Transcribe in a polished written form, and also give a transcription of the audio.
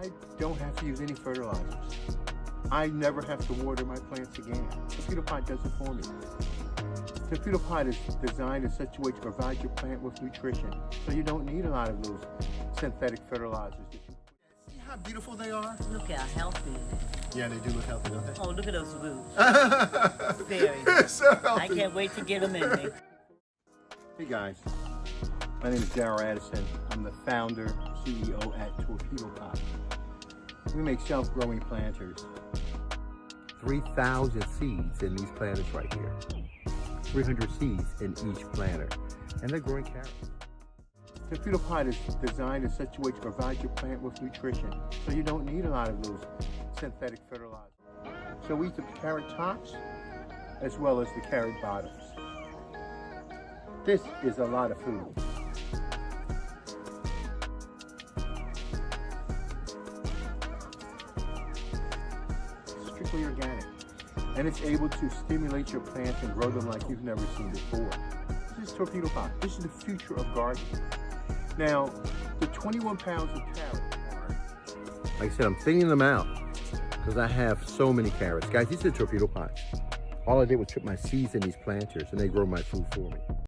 I don't have to use any fertilizers. I never have to water my plants again. Torpedo Pot does it for me. Torpedo Pot is designed in such a way to provide your plant with nutrition, so you don't need a lot of those synthetic fertilizers. See how beautiful they are? Look how healthy. Yeah, they do look healthy, don't they? Oh, look at those roots. Very. So healthy. I can't wait to get them in me. Hey guys, my name is Darryl Addison. I'm the founder, CEO at Torpedo Pot. We make self-growing planters. 3,000 seeds in these planters right here. 300 seeds in each planter. And they're growing carrots. Torpedo Pot is designed in such a way to provide your plant with nutrition, so you don't need a lot of those synthetic fertilizers. So we use the carrot tops as well as the carrot bottoms. This is a lot of food. Strictly organic. And it's able to stimulate your plants and grow them like you've never seen before. This is Torpedo Pot. This is the future of gardening. Now, the 21 pounds of carrots are, like I said, I'm thinning them out because I have so many carrots. Guys, these are Torpedo Pots. All I did was put my seeds in these planters and they grow my food for me.